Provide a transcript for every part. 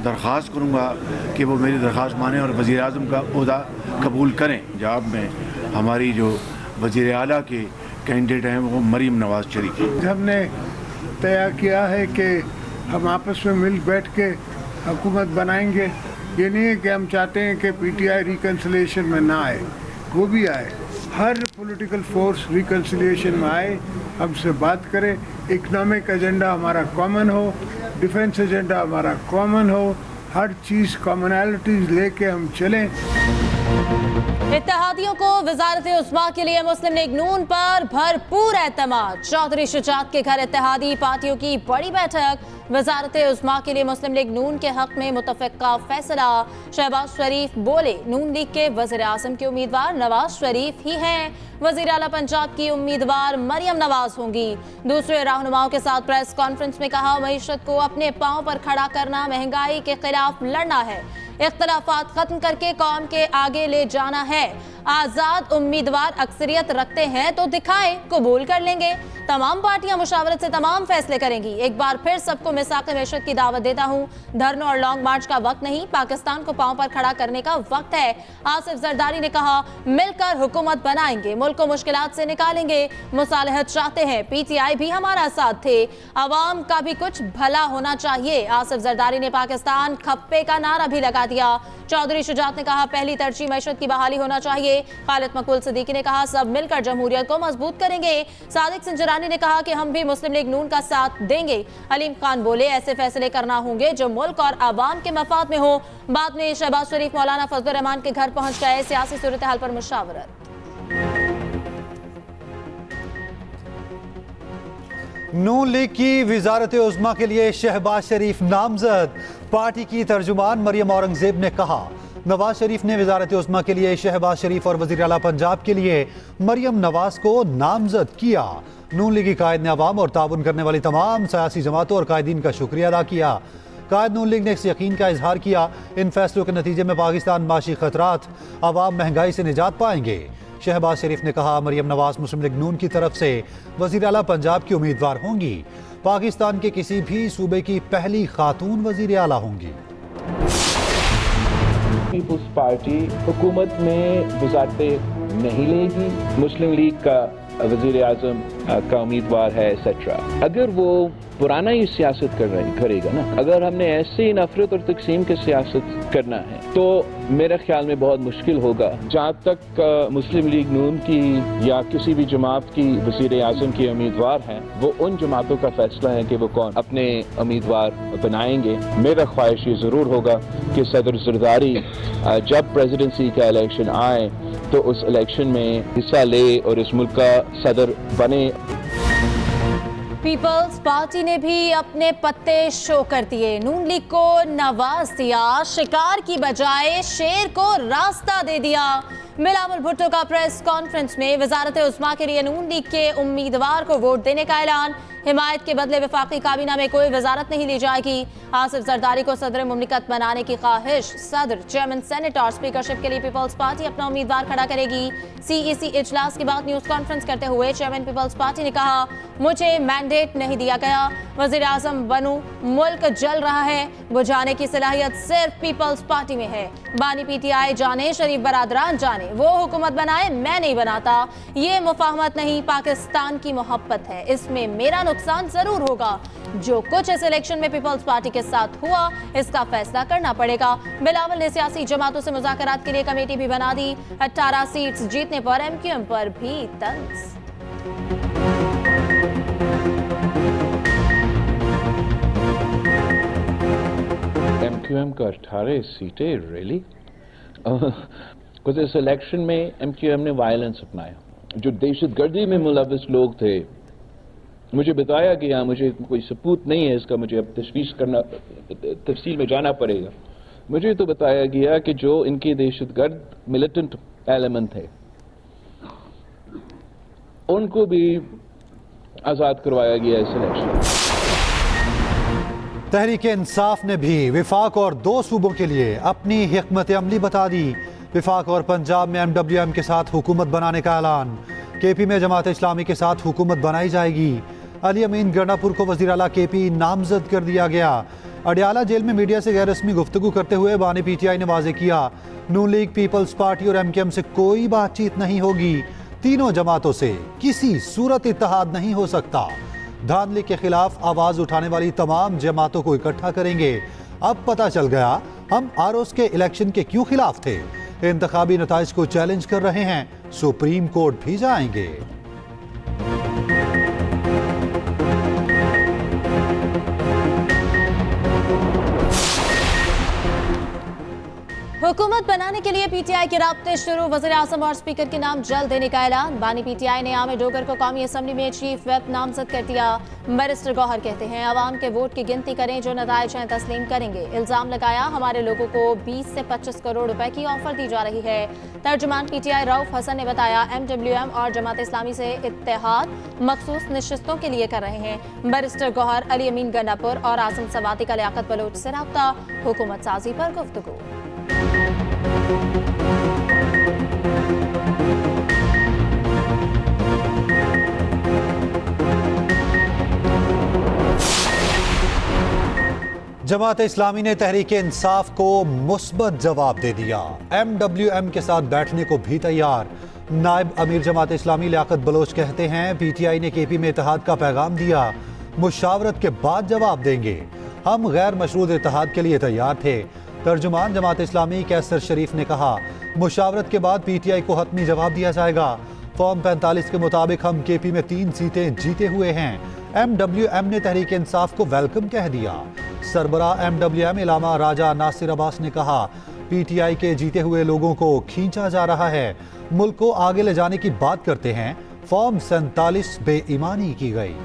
दरख्वास्त करूँगा कि वो मेरी दरख्वास्त माने और वज़ीर आज़म का ओहदा कबूल करें। जवाब में हमारी जो वज़ीर आला के कैंडिडेट हैं वो मरीम नवाज़ शरीफ। हमने तय किया है कि हम आपस में मिल बैठ के हुकूमत बनाएंगे। ये नहीं है कि हम चाहते हैं कि पीटीआई रिकन्सिलिएशन में ना आए, वो भी आए। हर पॉलिटिकल फोर्स रिकन्सिलिएशन में आए, हमसे बात करे। इकोनॉमिक एजेंडा हमारा कॉमन हो, डिफेंस एजेंडा हमारा कॉमन हो, हर चीज़ कॉमनैलिटीज़ लेके हम चलें। इत्तेहादियों को वजारत उस्मा के लिए मुस्लिम लीग नून पर भरपूर एतमाद। चौधरी शुजात के घर इत्तेहादी पार्टियों की बड़ी बैठक। वजारत उस्मा के लिए मुस्लिम लीग नून के हक में मुतफ़िक़ा फैसला। शहबाज शरीफ बोले, नून लीग के वज़ीर आज़म के उम्मीदवार नवाज शरीफ ही हैं। वज़ीर आला पंजाब की उम्मीदवार मरियम नवाज होंगी। दूसरे रहनुमाओं के साथ प्रेस कॉन्फ्रेंस में कहा, मईशत को अपने पांव पर खड़ा करना, महंगाई के खिलाफ लड़ना है, इख्तिलाफात खत्म करके कौम के आगे ले जाना है। आजाद उम्मीदवार अक्सरियत रखते हैं तो दिखाएं, कबूल कर लेंगे। तमाम पार्टियां मुशावरत से तमाम फैसले करेंगी। एक बार फिर सबको मिसाक़ मैशत की दावत देता हूं। धरनों और लॉन्ग मार्च का वक्त नहीं, पाकिस्तान को पांव पर खड़ा करने का वक्त है। आसिफ जरदारी ने कहा, मिलकर हुकूमत बनाएंगे, मुल्क को मुश्किलात से निकालेंगे। मुसालहत चाहते हैं, पीटीआई भी हमारा साथ थे। अवाम का भी कुछ भला होना चाहिए। आसिफ जरदारी ने पाकिस्तान खप्पे का नारा भी लगा दिया। चौधरी शुजात ने कहा, पहली तरजीह मैशत की बहाली होना चाहिए। खालिद मकबूल सिद्दीकी ने कहा, सब मिलकर जमहूरियत को मजबूत करेंगे। सादिक सिंजरानी ने कहा कि हम भी मुस्लिम लीग नून का साथ देंगे। अलीम खान बोले, ऐसे फैसले करना होंगे जो मुल्क और आवाम के मफाद में हो। बाद में शहबाज शरीफ मौलाना फजलुर रहमान के घर पहुंच गए। सियासी सूरत हाल पर मुशावरत। नून लीग की वजारत उज़्मा के लिए शहबाज शरीफ नामजद। पार्टी की तर्जुमान मरियम औरंगजेब ने कहा, नवाज शरीफ ने वजारत उज़्मा के लिए शहबाज शरीफ और वज़ीर आला पंजाब के लिए मरियम नवाज को नामजद किया। नून लीगी कायद ने अवाम और ताउन करने वाली तमाम सियासी जमातों और कायदीन का शुक्रिया अदा किया। कायद नून लीग ने इस यकीन का इजहार किया, इन फैसलों के नतीजे में पाकिस्तान माशी खतरात, अवाम महंगाई से निजात पाएंगे। शहबाज शरीफ ने कहा, मरियम नवाज मुस्लिम लीग नून की तरफ से वज़ीर आला पंजाब की उम्मीदवार होंगी। पाकिस्तान के किसी भी सूबे की पहली खातून वज़ीर आला होंगी। पीपुल्स पार्टी हुकूमत में वज़ारतें नहीं लेगी, मुस्लिम लीग का वज़ीर आज़म का उम्मीदवार है एक्सेट्रा। अगर वो पुराना ही सियासत करेगा ना, अगर हमने ऐसे ही नफरत और तकसीम की सियासत करना है तो मेरे ख्याल में बहुत मुश्किल होगा। जहाँ तक मुस्लिम लीग नून की या किसी भी जमात की वज़ीर आज़म के उम्मीदवार हैं, वो उन जमातों का फैसला है कि वो कौन अपने उम्मीदवार बनाएंगे। मेरा ख्वाहिश ये ज़रूर होगा कि सदर जरदारी जब प्रेसिडेंसी का इलेक्शन आए तो उस इलेक्शन में हिस्सा ले और इस मुल्क का सदर बने। पीपल्स पार्टी ने भी अपने पत्ते शो कर दिए। नून लीग को नवाज दिया, शिकार की बजाय शेर को रास्ता दे दिया। बिलावल भुट्टो का प्रेस कॉन्फ्रेंस में वजारत उस्मा के लिए नून लीग के उम्मीदवार को वोट देने का ऐलान। हिमायत के बदले वफाकी काबीना में कोई वजारत नहीं ली जाएगी। आसिफ जरदारी को सदर मुमलिकत बनाने की ख्वाहिश। सदर, चेयरमैन, सेनेट और स्पीकरशिप के लिए पीपल्स पार्टी अपना उम्मीदवार खड़ा करेगी। सीईसी इजलास के बाद न्यूज कॉन्फ्रेंस करते हुए चेयरमैन पीपल्स पार्टी ने कहा, मुझे मैंडेट नहीं दिया गया, वजीर आजम बनूं, मुल्क जल रहा है, बुझाने की सलाहियत सिर्फ पीपल्स पार्टी में है। बानी पीटीआई जाने, शरीफ बरादरान जाने, वो हुकूमत बनाए, मैं नहीं बनाता। ये मुफाहमत नहीं, पाकिस्तान की मोहब्बत है, इसमें मेरा नुकसान जरूर होगा। जो कुछ इस इलेक्शन में पीपल्स पार्टी के साथ हुआ, इसका फैसला करना पड़ेगा। बिलावल ने सियासी जमातों से मुज़ाकरात के लिए कमेटी भी बना दी। 18 सीट्स जीतने पर एमक्यूएम पर भी तंज। एमक्यूएम का 18 सीटें, रियली? कुछ इस इलेक्शन में एमक्यूएम ने वायलेंस अपनाया। जो दहशतगर्दी में मुलविस लोग थे, मुझे बताया गया, मुझे कोई सबूत नहीं है इसका, मुझे अब तशवीश करना, तफसील में जाना पड़ेगा। मुझे तो बताया गया कि जो इनके दहशतगर्द मिलिटेंट एलिमेंट थे, उनको भी आज़ाद करवाया गया इस इलेक्शन। तहरीक इंसाफ ने भी विफाक और 2 सूबों के लिए अपनी हिकमत अमली बता दी। विफाक और पंजाब में MWM के साथ हुकूमत बनाने का ऐलान। KP में जमात इस्लामी के साथ हुकूमत बनाई जाएगी। अली अमीन गंडापुर को वज़ीर आला KP नामजद कर दिया गया। अडियाला जेल में मीडिया से गैर रस्मी गुफ्तगू करते हुए बानी PTI ने वाज़ेह किया, नून लीग, पीपल्स पार्टी और MKM से कोई बातचीत नहीं होगी। तीनों जमातों से किसी सूरत इत्तेहाद नहीं हो सकता। धांधली के खिलाफ आवाज उठाने वाली तमाम जमातों को इकट्ठा करेंगे। अब पता चल गया हम आरओस के इलेक्शन के क्यों खिलाफ थे। इंतखाबी नताइज को चैलेंज कर रहे हैं, सुप्रीम कोर्ट भी जाएंगे। हुकूमत बनाने के लिए PTI के राब्ते शुरू, वज़ीर आज़म और स्पीकर के नाम जल्द देने का ऐलान। बानी PTI ने आमिर डोगर को कौमी असम्बली में चीफ व्हिप नामजद कर दिया। बैरिस्टर गौहर कहते हैं, अवाम के वोट की गिनती करें, जो नताइज हैं तस्लीम करेंगे। इल्जाम लगाया, हमारे लोगों को 20 से 25 करोड़ रुपए की ऑफर दी जा रही है। तर्जुमान PTI रऊफ हसन ने बताया, MWM और जमात इस्लामी से इत्तेहाद मखसूस नशिस्तों के लिए कर रहे हैं। बैरिस्टर गौहर, अली अमीन गंडापुर और आज़म सवाती का लियाकत बलोच से रब्ता, हुकूमत साजी पर गुफ्तगू। जमात इस्लामी ने तहरीक इंसाफ को मुस्बत जवाब दे दिया। MWM के साथ बैठने को भी तैयार। नायब अमीर जमात इस्लामी लियाकत बलोच कहते हैं, PTI ने KP में इत्तेहाद का पैगाम दिया, मुशावरत के बाद जवाब देंगे। हम गैर मशरूत इत्तेहाद के लिए तैयार थे। तर्जुमान जमात इस्लामी कैसर शरीफ ने कहा, मुशावरत के बाद PTI को हतमी जवाब दिया जाएगा। फॉर्म 45 के मुताबिक हम KP में 3 सीटें जीते हुए हैं। MWM ने तहरीक इंसाफ को वेलकम कह दिया। सरबराह MWM इलामा राजा नासिर अब्बास ने कहा, PTI के जीते हुए लोगों को खींचा जा रहा है, मुल्क को आगे ले जाने की बात करते हैं। फॉर्म 47 बेईमानी की गई।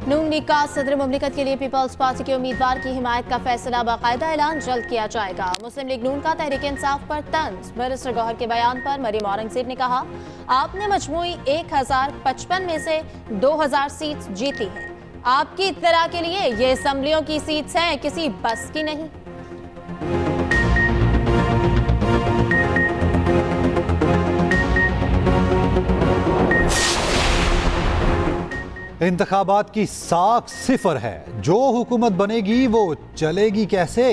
नून लीग का सदर मुमलिकत के लिए पीपल्स पार्टी के उम्मीदवार की हिमायत का फैसला बाकायदा ऐलान जल्द किया जाएगा। मुस्लिम लीग नून का तहरीक इंसाफ पर तंज। बैरिस्टर गौहर के बयान पर मरियम औरंगजेब ने कहा, आपने मजमूई 1055 में से 2000 सीट जीती हैं। आपकी इत्तला के लिए ये असम्बलियों की सीट्स हैं, किसी बस की नहीं। इंतखाबात की साख सिफर है, जो हुकूमत बनेगी वो चलेगी कैसे।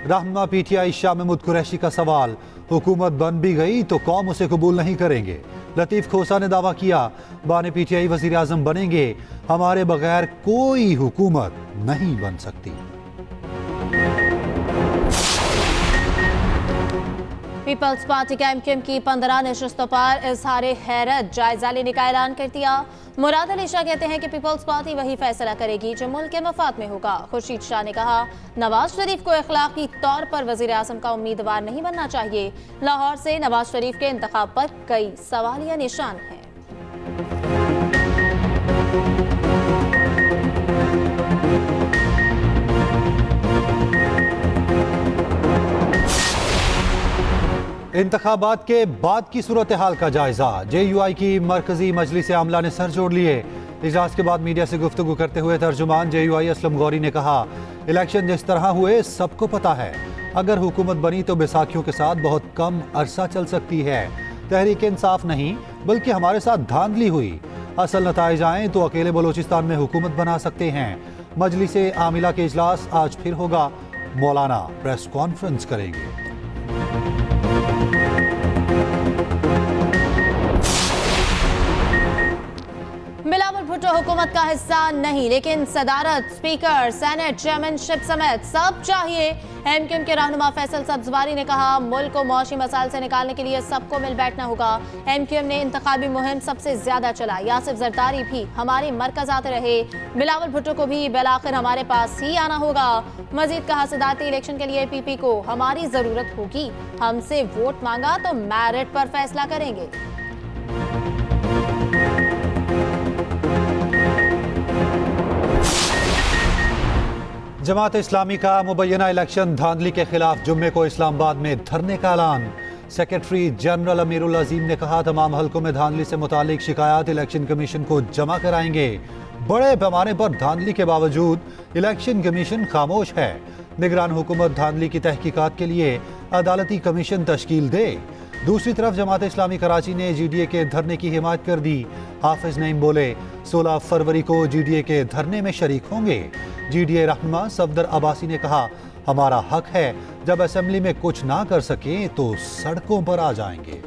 रहनुमा PTI शाह महमूद कुरैशी का सवाल, हुकूमत बन भी गई तो कौम उसे कबूल नहीं करेंगे। लतीफ खोसा ने दावा किया, बानी PTI वजीर आजम बनेंगे, हमारे बगैर कोई हुकूमत नहीं बन सकती। पीपल्स पार्टी का MKM की 15 नशस्तों पर इजहार हैरत, जायजा लेने का ऐलान कर दिया। मुराद अली शाह कहते हैं कि पीपल्स पार्टी वही फैसला करेगी जो मुल्क के मफाद में होगा। खुर्शीद शाह ने कहा, नवाज शरीफ को अखलाकी तौर पर वजीर आजम का उम्मीदवार नहीं बनना चाहिए। लाहौर से नवाज शरीफ के इंतखाब पर कई सवालिया निशान हैं। इंतखाबात के बाद की सूरत हाल का जायजा। JUI की मरकजी मजलिस आमला ने सर जोड़ लिए। इजलास के बाद मीडिया से गुफ्तगू करते हुए तर्जुमान JUI असलम गौरी ने कहा, इलेक्शन जिस तरह हुए सबको पता है, अगर हुकूमत बनी तो बैसाखियों के साथ बहुत कम अरसा चल सकती है। तहरीक इंसाफ नहीं बल्कि हमारे साथ धांधली हुई। असल नताइज आए तो अकेले बलोचिस्तान में हुकूमत बना सकते हैं। मजलिस आमिला के इजलास आज फिर होगा। मौलाना प्रेस कॉन्फ्रेंस करेंगे। बिलावल भुट्टो हुकूमत का हिस्सा नहीं, लेकिन सदारत, स्पीकर, सेनेट, चेयरमैनशिप समेत सब चाहिए। MKM के रहनुमा फैसल सब्जवारी ने कहा, मुल्क को मौशी मसाइल से निकालने के लिए सबको मिल बैठना होगा। MKM ने इंतखाबी मुहिम सबसे ज्यादा चलाई। आसिफ जरदारी भी हमारे मरकज आते रहे। बिलावल भुट्टो को भी बिलाखिर हमारे पास ही आना होगा। मजीद कहा, सदारती इलेक्शन के लिए PP को हमारी जरूरत होगी। हमसे वोट मांगा तो मेरिट पर फैसला करेंगे। जमात इस्लामी का मुबैना इलेक्शन धांधली के खिलाफ जुम्मे को इस्लामाबाद में धरने का ऐलान। सेक्रेटरी जनरल अमीरुल अजीम ने कहा, तमाम हलकों में धांधली से मुतालिक शिकायत इलेक्शन कमीशन को जमा कराएंगे। बड़े पैमाने पर धांधली के बावजूद इलेक्शन कमीशन खामोश है। निगरान हुकूमत धांधली की तहकीकात के लिए अदालती कमीशन तश्कील दे। दूसरी तरफ जमात इस्लामी कराची ने GDA के धरने की हिमायत कर दी। हाफिज नईम बोले 16 फरवरी को GDA के धरने में शरीक होंगे। GDA रहनुमा सफदर अब्बासी ने कहा, हमारा हक है, जब असेंबली में कुछ ना कर सके तो सड़कों पर आ जाएंगे।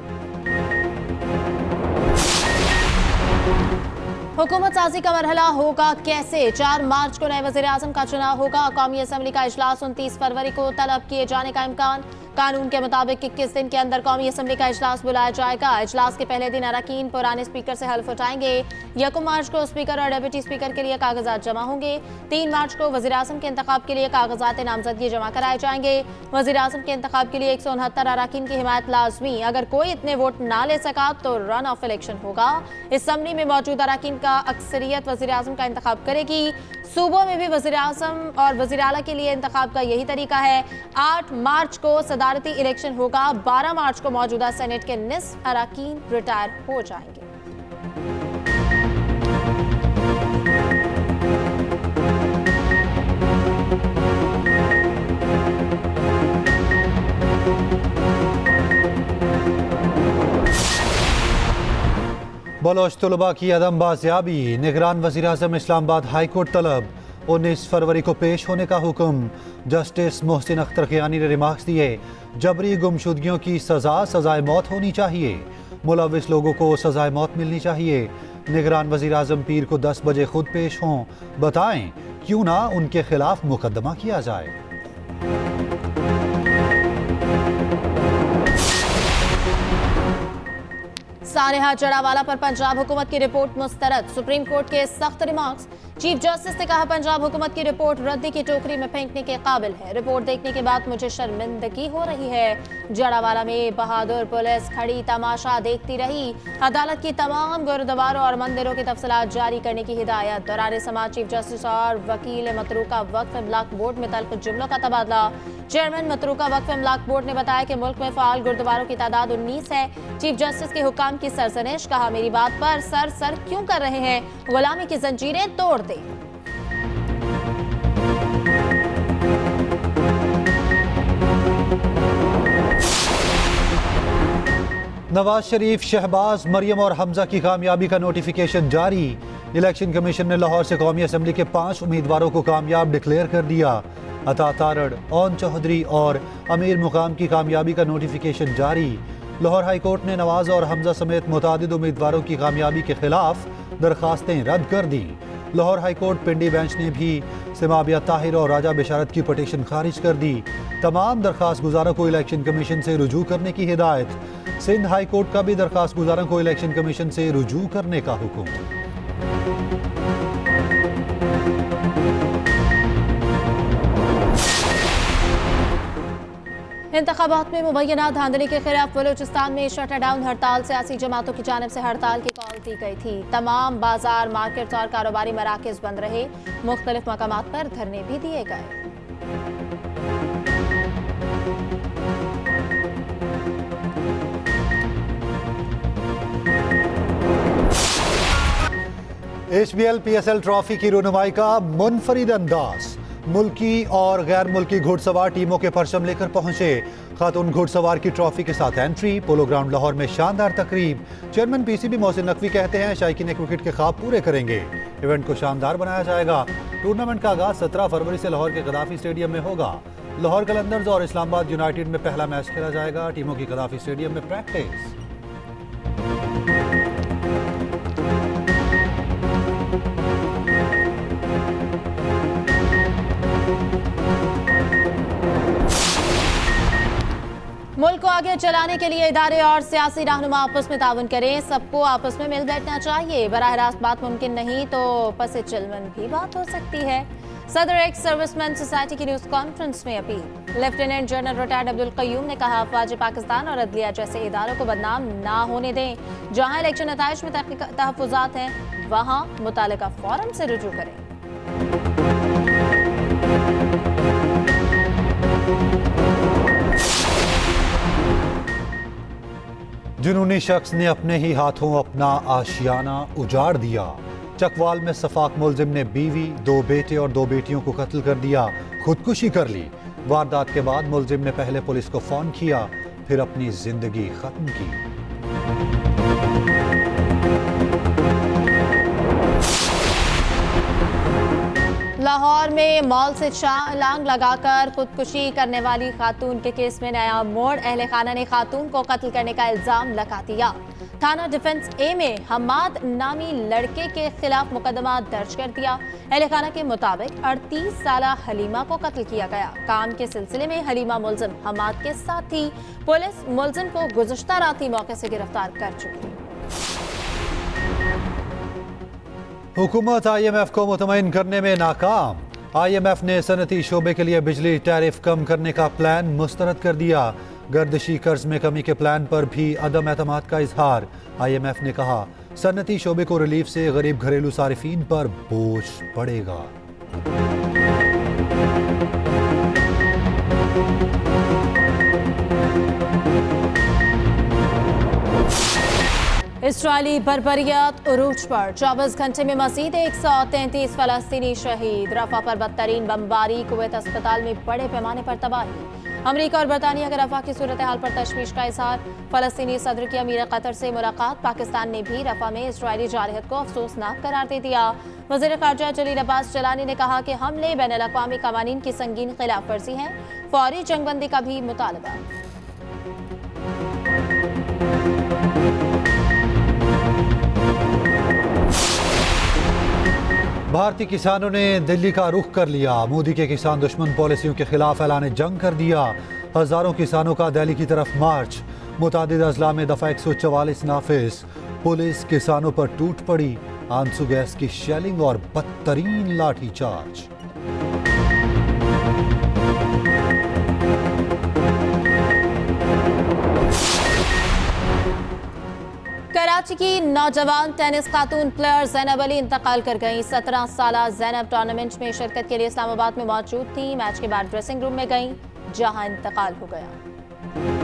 हुकूमत साजी का मरहला होगा कैसे? 4 मार्च को नए वज़ीर आज़म का चुनाव होगा। कौमी असम्बली का इजलास 29 फरवरी को तलब किए जाने का इम्कान। कानून के मुताबिक 21 दिन के अंदर कौमी असम्बली का इजलास बुलाया जाएगा। इजलास के पहले दिन अरकान पुराने स्पीकर से हल्फ उठाएंगे। 1 मार्च को स्पीकर और डिप्टी स्पीकर के लिए कागजात जमा होंगे। 3 मार्च को वज़ीर आज़म के इंतखाब के लिए कागजात नामजदगी जमा कराए जाएंगे। वज़ीर आज़म के इंतखाब के लिए 169 अरकान की हिमायत लाजमी। अगर कोई इतने वोट ना ले सका तो रन ऑफ इलेक्शन होगा। इस असम्बली में मौजूद अरकान का अक्सरियत वज़ीर आज़म का इंतखाब करेगी। सूबों में भी वज़ीर आज़म और वज़ीर आला के लिए इंतखाब का यही तरीका है। 8 मार्च को सदारती इलेक्शन होगा। 12 मार्च को मौजूदा सेनेट के निस्फ अरकान रिटायर हो जाएंगे। बलोच तलबा की अदम बाजियाबी, निगरान वज़ीर आज़म इस्लामाबाद हाई कोर्ट तलब। 19 फरवरी को पेश होने का हुक्म। जस्टिस मोहसिन अख्तर क़ियानी ने रिमार्क्स दिए, जबरी गुमशुदगियों की सज़ाए मौत होनी चाहिए। मुलविस लोगों को सज़ाए मौत मिलनी चाहिए। निगरान वज़ीर आज़म पीर को 10 बजे खुद पेश हों, बताएं क्यों ना उनके खिलाफ मुकदमा किया जाए। सानेहा जड़ावाला पर पंजाब हुकूमत की रिपोर्ट मुस्तरद। सुप्रीम कोर्ट के सख्त रिमार्क्स। चीफ जस्टिस ने कहा, पंजाब हुकूमत की रिपोर्ट रद्दी की टोकरी में फेंकने के काबिल है। रिपोर्ट देखने के बाद मुझे शर्मिंदगी हो रही है। जड़ावाला में बहादुर पुलिस खड़ी तमाशा देखती रही। अदालत की तमाम गुरुद्वारों और मंदिरों की तफसीलात जारी करने की हिदायत। दौरान समाज चीफ जस्टिस और वकील मतरूका वक्फ इमलाक बोर्ड में तल्ख जुमलों का तबादला। चेयरमैन मतरूका वक्फ इमलाक बोर्ड ने बताया कि मुल्क में फाल गुरुद्वारों की तादाद 19 है। चीफ जस्टिस के हुक्म की सरजनिश। कहा, मेरी बात पर सर क्यों कर रहे हैं? गुलामी की जंजीरें तोड़ दे। नवाज शरीफ, शहबाज, मरियम और हमजा की कामयाबी का नोटिफिकेशन जारी। इलेक्शन कमीशन ने लाहौर से कौमी असम्बली के 5 उम्मीदवारों को कामयाब डिक्लेयर कर दिया। अता तारड़, ओन चौधरी और अमीर मुकाम की कामयाबी का नोटिफिकेशन जारी। लाहौर हाई कोर्ट ने नवाज और हमजा समेत मुतादिद उम्मीदवारों की कामयाबी के खिलाफ दरखास्तें रद्द कर दी। लाहौर हाई कोर्ट पिंडी बेंच ने भी सिमाबिया ताहिर और राजा बिशारत की पटिशन खारिज कर दी। तमाम दरखास्त गुजारों को इलेक्शन कमीशन से रुजू करने की हिदायत। सिंध हाई कोर्ट का भी दरखास्त गुजारों को इलेक्शन कमीशन से रुजू करने का हुक्म। इंतखाबात में मुबैना धांधली के खिलाफ बलूचिस्तान में शटडाउन हड़ताल सियासी जमातों की जानिब से हड़ताल की कॉल दी गई थी। तमाम बाजार, मार्केट्स और कारोबारी मराकज बंद रहे। मुख्तलिफ मकामात पर धरने भी दिए गए। HBL PSL ट्रॉफी की रुनुमाई का मुनफरिद अंदाज। मुल्की और गैर मुल्की घुड़सवार टीमों के परचम लेकर पहुंचे। खातून घुड़सवार की ट्रॉफी के साथ एंट्री। पोलो ग्राउंड लाहौर में शानदार तकरीब। चेयरमैन PCB मोहसिन नकवी कहते हैं, शायकीन क्रिकेट के ख्वाब पूरे करेंगे। इवेंट को शानदार बनाया जाएगा। टूर्नामेंट का आगाज 17 फरवरी से लाहौर के गद्दाफी स्टेडियम में होगा। लाहौर कलंदर्स और इस्लामाबाद यूनाइटेड में पहला मैच खेला जाएगा। टीमों की गद्दाफी स्टेडियम में प्रैक्टिस। मुल्क को आगे चलाने के लिए इदारे और सियासी रहनुमा आपस में ताउन करें। सबको आपस में मिल बैठना चाहिए। बराह रास्त बात मुमकिन नहीं तो पसे चिलमन भी बात हो सकती है। सदर एक्स सर्विसमैन सोसाइटी की न्यूज कॉन्फ्रेंस में appeal. Lieutenant general retired Abdul Qayyum ने कहा, अफवाज पाकिस्तान और अदलिया जैसे इदारों को बदनाम ना होने दें। जहां इलेक्शन नताइज में तहफ़्फ़ुज़ात हैं वहां मुतालिका फौरन से रुजू करें। जुनूनी शख्स ने अपने ही हाथों अपना आशियाना उजाड़ दिया। चकवाल में सफाक मुलजिम ने बीवी, 2 बेटे और 2 बेटियों को कत्ल कर दिया, खुदकुशी कर ली। वारदात के बाद मुलजिम ने पहले पुलिस को फोन किया, फिर अपनी जिंदगी खत्म की। लाहौर में मॉल से छलांग लगाकर खुदकुशी करने वाली खातून के केस में नया मोड़। अहले खाना ने खातून को कत्ल करने का इल्जाम लगा दिया। थाना डिफेंस ए में हमाद नामी लड़के के खिलाफ मुकदमा दर्ज कर दिया। अहले खाना के मुताबिक 38 साल हलीमा को कत्ल किया गया। काम के सिलसिले में हलीमा मुलजिम हमाद के साथ थी। पुलिस मुलजिम को गुज़श्ता रात ही मौके से गिरफ्तार कर चुकी है। हुकूमत IMF को मुतमईन करने में नाकाम। IMF ने सनती शोबे के लिए बिजली टैरिफ कम करने का प्लान मुस्तरद कर दिया। गर्दिशी कर्ज में कमी के प्लान पर भी अदम एतमाद का इजहार। IMF ने कहा सनती शोबे को रिलीफ से गरीब घरेलू सारिफीन पर बोझ पड़ेगा। इस्राइली बर्बरियत उरूज पर 24 घंटे में मजीद 133 फलस्तीनी शहीद। रफा पर बदतरीन बमबारी, कुवैत अस्पताल में बड़े पैमाने पर तबाही। अमेरिका और बरतानिया के रफा की सूरत हाल पर तशवीश का इजहार। फलस्तीनी सदर की अमीर कतर से मुलाकात। पाकिस्तान ने भी रफा में इस्राइली जारहत को अफसोसनाक करार दे दिया। वज़ीर ख़ारजा जलील अब्बास जलानी ने कहा कि हमले बैनुल-अक़वामी क़वानीन की संगीन खिलाफ वर्जी है। फौरी जंगबंदी का भी मुतालबा। भारतीय किसानों ने दिल्ली का रुख कर लिया। मोदी के किसान दुश्मन पॉलिसियों के खिलाफ ऐलान जंग कर दिया। हजारों किसानों का दिल्ली की तरफ मार्च। मुतादिद अजला में दफा 144 नाफिज। पुलिस किसानों पर टूट पड़ी। आंसू गैस की शेलिंग और बदतरीन लाठीचार्ज। कराची की नौजवान टेनिस खातून प्लेयर ज़ैनब अली इंतकाल कर गईं। 17 साल ज़ैनब टूर्नामेंट में शिरकत के लिए इस्लामाबाद में मौजूद थी। मैच के बाद ड्रेसिंग रूम में गईं, जहां इंतकाल हो गया।